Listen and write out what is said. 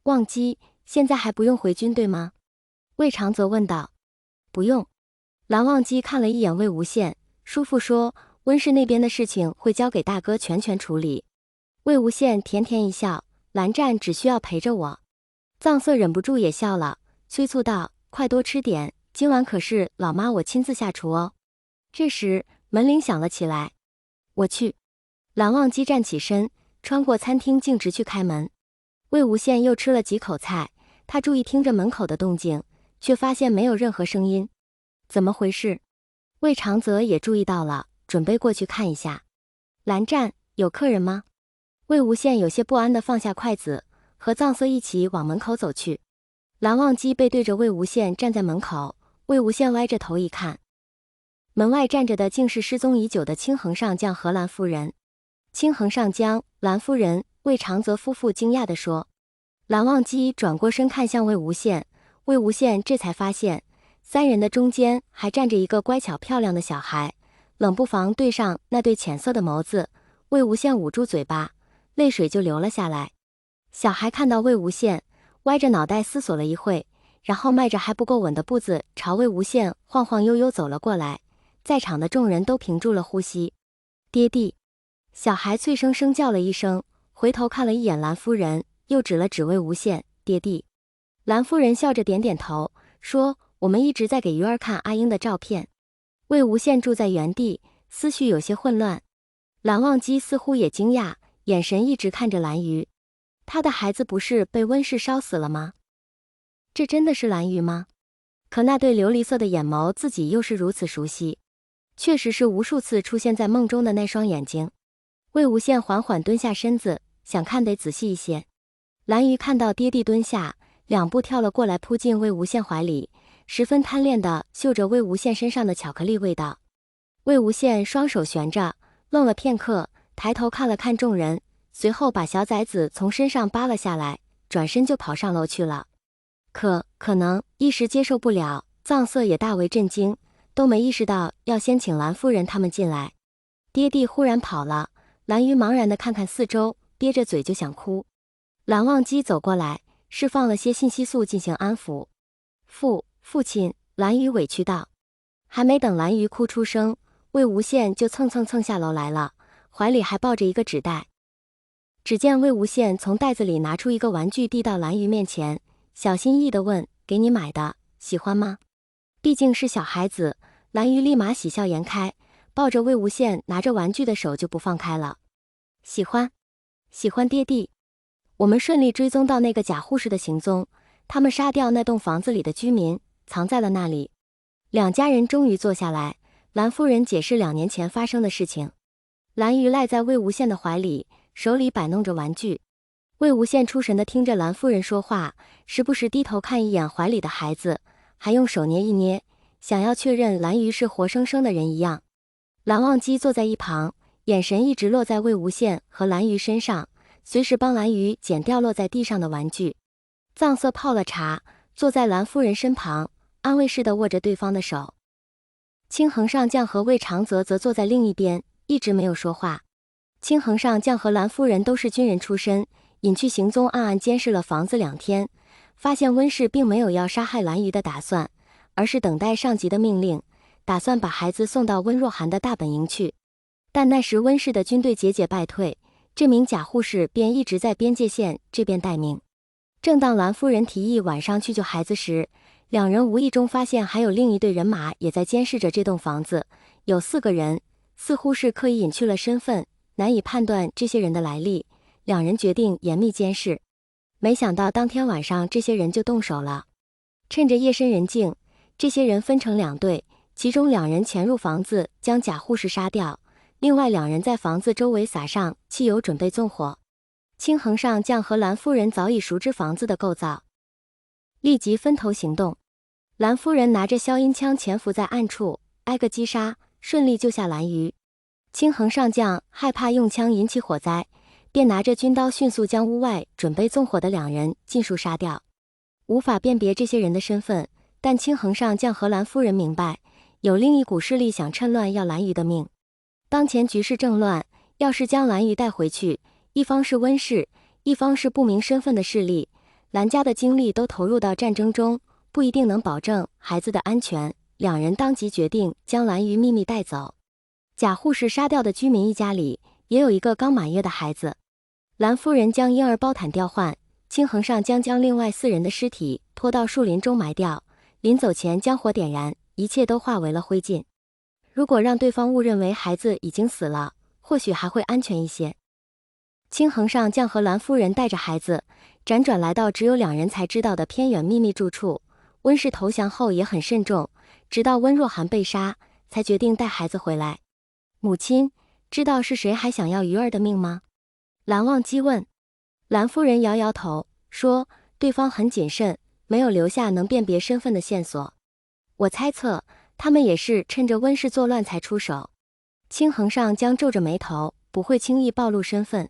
忘机，现在还不用回军队吗？魏长泽问道。不用。蓝忘机看了一眼魏无羡，叔父说，温氏那边的事情会交给大哥全权处理。魏无羡甜甜一笑，蓝湛只需要陪着我。藏色忍不住也笑了，催促道，快多吃点，今晚可是老妈我亲自下厨哦。这时门铃响了起来，我去。蓝忘机站起身，穿过餐厅径直去开门。魏无羡又吃了几口菜，他注意听着门口的动静，却发现没有任何声音。怎么回事？魏长泽也注意到了，准备过去看一下。蓝湛，有客人吗？魏无羡有些不安地放下筷子，和藏色一起往门口走去。蓝忘机背对着魏无羡站在门口，魏无羡歪着头一看，门外站着的竟是失踪已久的青衡上将和蓝夫人。青衡上将，蓝夫人，魏长泽夫妇惊讶地说。蓝忘机转过身看向魏无羡，魏无羡这才发现，三人的中间还站着一个乖巧漂亮的小孩，冷不防对上那对浅色的眸子，魏无羡捂住嘴巴，泪水就流了下来。小孩看到魏无羡，歪着脑袋思索了一会，然后迈着还不够稳的步子朝魏无羡晃晃悠悠走了过来，在场的众人都屏住了呼吸。爹地！小孩脆生生叫了一声，回头看了一眼蓝夫人，又指了指魏无羡，爹地。蓝夫人笑着点点头，说，我们一直在给鱼儿看阿英的照片。魏无羡住在原地，思绪有些混乱。蓝忘机似乎也惊讶，眼神一直看着蓝鱼。他的孩子不是被温室烧死了吗？这真的是蓝鱼吗？可那对琉璃色的眼眸自己又是如此熟悉，确实是无数次出现在梦中的那双眼睛。魏无羡缓缓蹲下身子，想看得仔细一些。蓝鱼看到爹地蹲下，两步跳了过来，扑进魏无羡怀里，十分贪恋地嗅着魏无羡身上的巧克力味道。魏无羡双手悬着，愣了片刻，抬头看了看众人，随后把小崽子从身上扒了下来，转身就跑上楼去了。可能一时接受不了，藏色也大为震惊，都没意识到要先请蓝夫人他们进来。爹地忽然跑了，蓝鱼茫然地看看四周，憋着嘴就想哭。蓝忘机走过来，释放了些信息素进行安抚。父亲，蓝鱼委屈道。还没等蓝鱼哭出声，魏无羡就蹭下楼来了，怀里还抱着一个纸袋。只见魏无羡从袋子里拿出一个玩具递到蓝鱼面前，小心翼翼地问，给你买的，喜欢吗？毕竟是小孩子，蓝鱼立马喜笑颜开，抱着魏无羡拿着玩具的手就不放开了。喜欢爹地。我们顺利追踪到那个假护士的行踪，他们杀掉那栋房子里的居民，藏在了那里。两家人终于坐下来，蓝夫人解释2年前发生的事情。蓝鱼赖在魏无羡的怀里，手里摆弄着玩具。魏无羡出神地听着蓝夫人说话，时不时低头看一眼怀里的孩子，还用手捏一捏，想要确认蓝鱼是活生生的人一样。蓝忘机坐在一旁，眼神一直落在魏无羡和蓝鱼身上，随时帮蓝鱼捡掉落在地上的玩具。藏色泡了茶，坐在蓝夫人身旁，安慰似的握着对方的手。青衡上将和魏长泽则坐在另一边，一直没有说话。青衡上将和蓝夫人都是军人出身，隐去行踪，暗暗监视了房子2天，发现温氏并没有要杀害蓝鱼的打算，而是等待上级的命令，打算把孩子送到温若寒的大本营去。但那时温氏的军队节节败退，这名假护士便一直在边界线这边待命。正当蓝夫人提议晚上去救孩子时，两人无意中发现还有另一队人马也在监视着这栋房子，有4个人，似乎是刻意隐去了身份，难以判断这些人的来历。两人决定严密监视。没想到当天晚上这些人就动手了。趁着夜深人静，这些人分成2队，其中2人潜入房子将假护士杀掉，另外2人在房子周围撒上汽油准备纵火。青衡上将和蓝夫人早已熟知房子的构造，立即分头行动。蓝夫人拿着消音枪潜伏在暗处，挨个击杀，顺利救下蓝鱼。青衡上将害怕用枪引起火灾，便拿着军刀迅速将屋外准备纵火的2人尽数杀掉。无法辨别这些人的身份，但青衡上将和蓝夫人明白，有另一股势力想趁乱要蓝鱼的命。当前局势正乱，要是将蓝鱼带回去，一方是温氏，一方是不明身份的势力，兰家的精力都投入到战争中，不一定能保证孩子的安全。两人当即决定将兰鱼秘密带走。贾护士杀掉的居民一家里也有一个刚满月的孩子。兰夫人将婴儿包毯调换，清衡上将另外4人的尸体拖到树林中埋掉，临走前将火点燃，一切都化为了灰烬。如果让对方误认为孩子已经死了，或许还会安全一些。清衡上将和兰夫人带着孩子辗转来到只有2人才知道的偏远秘密住处。温氏投降后也很慎重，直到温若寒被杀，才决定带孩子回来。母亲，知道是谁还想要鱼儿的命吗？兰忘机问。兰夫人摇摇头，说对方很谨慎，没有留下能辨别身份的线索。我猜测，他们也是趁着温氏作乱才出手。清衡上将皱着眉头，不会轻易暴露身份。